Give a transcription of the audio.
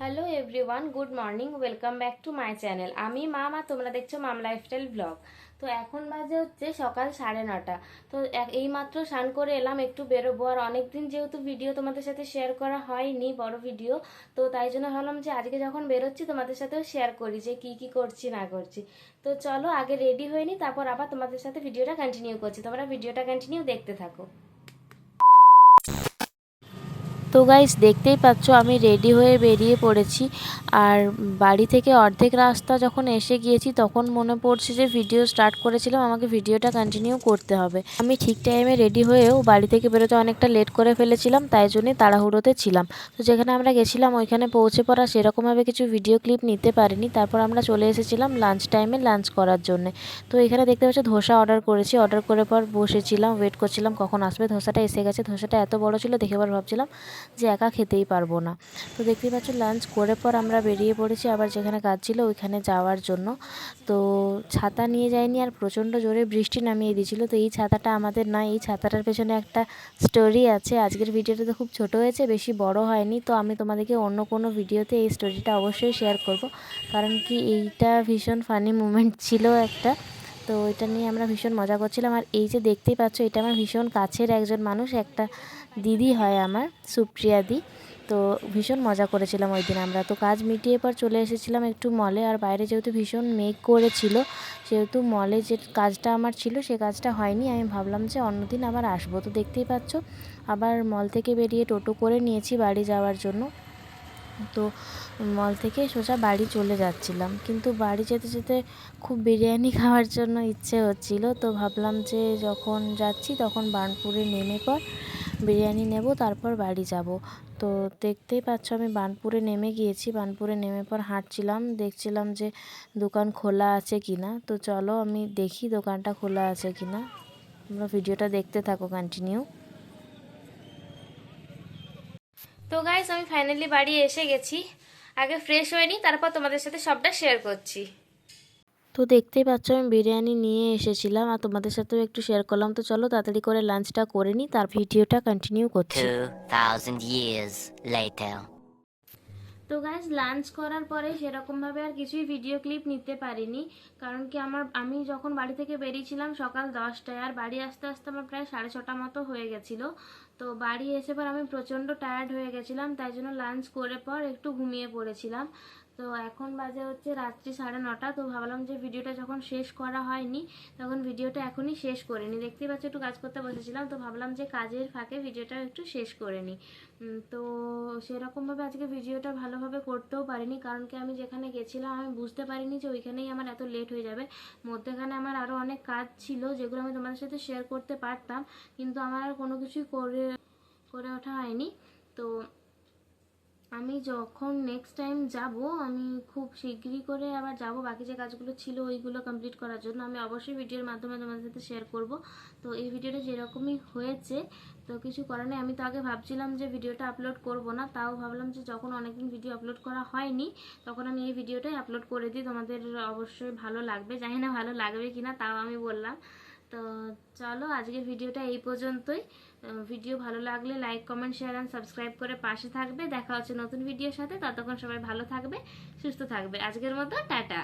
Hello everyone, good morning, welcome back to my channel. আমি মাম আর তোমরা দেখছো মাম লাইফস্টাইল ব্লগ। তো এখন বাজে হচ্ছে সকাল 9:30। তো এইমাত্র স্নান করে এলাম, একটু বেরোবো। আর অনেকদিন যেহেতু ভিডিও তোমাদের সাথে শেয়ার করা হয়নি, বড় ভিডিও, তো তাই জন্য ভাবলাম যে আজকে যখন বেরোচ্ছি তোমাদের সাথেও শেয়ার করি যে কি কি করছি না করছি। তো চলো আগে রেডি হয়ে নিই, তারপর আবার তোমাদের সাথে ভিডিওটা কন্টিনিউ করছি। তোমরা ভিডিওটা কন্টিনিউ দেখতে থাকো। তো গাইস, দেখতেই পাচ্ছ আমি রেডি হয়ে বেরিয়ে পড়েছি। আর বাড়ি থেকে অর্ধেক রাস্তা যখন এসে গিয়েছি তখন মনে পড়ছে যে ভিডিও স্টার্ট করেছিলাম, আমাকে ভিডিওটা কন্টিনিউ করতে হবে। আমি ঠিক টাইমে রেডি হয়েও বাড়ি থেকে বেরোতে অনেকটা লেট করে ফেলেছিলাম, তাই জন্যই তাড়াহুড়োতে ছিলাম। তো যেখানে আমরা গেছিলাম ওইখানে পৌঁছে পড়া সেরকমভাবে কিছু ভিডিও ক্লিপ নিতে পারিনি। তারপর আমরা চলে এসেছিলাম লাঞ্চ টাইমে লাঞ্চ করার জন্যে। তো এখানে দেখতে পাচ্ছি ধোসা অর্ডার করেছি। অর্ডার করে পর বসেছিলাম, ওয়েট করছিলাম কখন আসবে। ধোসাটা এসে গেছে। ধোসাটা এত বড় ছিল দেখে পর ভাবছিলাম যে একা খেতেই পারবো না। তো দেখতেই পাচ্ছ লাঞ্চ করে পর আমরা বেরিয়ে পড়েছি আবার যেখানে কাজ ছিল ওইখানে যাওয়ার জন্য। তো ছাতা নিয়ে যাইনি, আর প্রচণ্ড জোরে বৃষ্টি নামিয়ে দিয়েছিল। তো এই ছাতাটা আমাদের নয়, এই ছাতাটার পেছনে একটা স্টোরি আছে। আজকের ভিডিওটা তো খুব ছোট হয়েছে, বেশি বড় হয়নি। তো আমি তোমাদেরকে অন্য কোনো ভিডিওতে এই স্টোরিটা অবশ্যই শেয়ার করব, কারণ কি এইটা ভীষণ ফানি মুমেন্ট ছিল একটা। তো এটা নিয়ে আমরা ভীষণ মজা করছিলাম। আর এই যে দেখতেই পাচ্ছ এটা আমার ভীষণ কাছের একজন মানুষ, একটা দিদি হয় আমার, সুপ্রিয়া দি। তো ভীষণ মজা করেছিলাম ওই দিন আমরা। তো কাজ মিটিয়ে পর চলে এসেছিলাম একটু মলে। আর বাইরে যেহেতু ভীষণ মেঘ করেছিল, সেহেতু মলে যে কাজটা আমার ছিল সে কাজটা হয়নি। আমি ভাবলাম যে অন্যদিন আবার আসবো। তো দেখতেই পাচ্ছ আবার মল থেকে বেরিয়ে টোটো করে নিয়েছি বাড়ি যাওয়ার জন্য। তো মল থেকে সোজা বাড়ি চলে যাচ্ছিলাম, কিন্তু বাড়ি যেতে যেতে খুব বিরিয়ানি খাওয়ার জন্য ইচ্ছে হচ্ছিল। তো ভাবলাম যে যখন যাচ্ছি তখন বার্নপুরে নেমে পর বিরিয়ানি নেব, তারপর বাড়ি যাব। তো দেখতেই পাচ্ছ আমি বার্নপুরে নেমে গিয়েছি। বার্নপুরে নেমে পর হাঁটছিলাম, দেখছিলাম যে দোকান খোলা আছে কিনা। তো চলো আমি দেখি দোকানটা খোলা আছে কিনা। তোমরা ভিডিওটা দেখতে থাকো কন্টিনিউ। তো গাইস, আমি ফাইনালি বাড়ি এসে গেছি। আগে ফ্রেশ হয়ে নিই, তারপর তোমাদের সাথে সবটা শেয়ার করছি। তো দেখতেই পাচ্ছ আমি বিরিয়ানি নিয়ে এসেছিলাম আর তোমাদের সাথেও একটু শেয়ার করলাম। তো চলো তাড়াতাড়ি করে লাঞ্চটা করে নিই, তার ভিডিওটা কন্টিনিউ করছি। 2000 years later. তো গাইজ লাঞ্চ করার পরে সেরকমভাবে আর কিছুই ভিডিও ক্লিপ নিতে পারিনি, কারণ কি আমি যখন বাড়ি থেকে বেরিয়েছিলাম সকাল 10টায়, আর বাড়ি আসতে আসতে আমার প্রায় 6:30 মতো হয়ে গেছিলো। তো বাড়ি এসে পর আমি প্রচণ্ড টায়ার্ড হয়ে গেছিলাম, তাই জন্য লাঞ্চ করে পর একটু ঘুমিয়ে পড়েছিলাম। তো এখন বাজে হচ্ছে রাত্রি 9:30। তো ভাবলাম যে ভিডিওটা যখন শেষ করা হয়নি তখন ভিডিওটা এখনই শেষ করে নিই। দেখতেই পাচ্ছি একটু কাজ করতে বসেছিলাম, তো ভাবলাম যে কাজের ফাঁকে ভিডিওটা একটু শেষ করে নিই। তো সেরকমভাবে আজকে ভিডিওটা ভালোভাবে করতেও পারিনি, কারণ কি আমি যেখানে গেছিলাম আমি বুঝতে পারিনি যে ওইখানেই আমার এত লেট হয়ে যাবে। মধ্যেখানে আমার আরও অনেক কাজ ছিল যেগুলো আমি তোমাদের সাথে শেয়ার করতে পারতাম, কিন্তু আমার আর কোনো কিছুই করে করে ওঠা হয়নি। তো আমি যখন নেক্সট টাইম যাব আমি খুব শিগগিরই করে আবার যাব, বাকি যে কাজগুলো ছিল ওইগুলো কমপ্লিট করার জন্য আমি অবশ্যই ভিডিওর মাধ্যমে তোমাদের সাথে শেয়ার করব। তো এই ভিডিওটা যেরকমই হয়েছে, তো কিছু করার নেই। আমি তো আগে ভাবছিলাম যে ভিডিওটা আপলোড করব না, তাও ভাবলাম যে যখন অনেকদিন ভিডিও আপলোড করা হয়নি তখন আমি এই ভিডিওটাই আপলোড করে দিই, তোমাদের অবশ্যই ভালো লাগবে। জানি না ভালো লাগবে কিনা, তাও আমি বললাম। তো চলো আজকের ভিডিওটা এই পর্যন্তই। ভিডিও ভালো লাগলে like, comment, share and subscribe করে পাশে থাকবে। দেখা হচ্ছে নতুন ভিডিওর সাথে। ততক্ষণ সবাই ভালো থাকবে, সুস্থ থাকবে। আজকের মতো টাটা।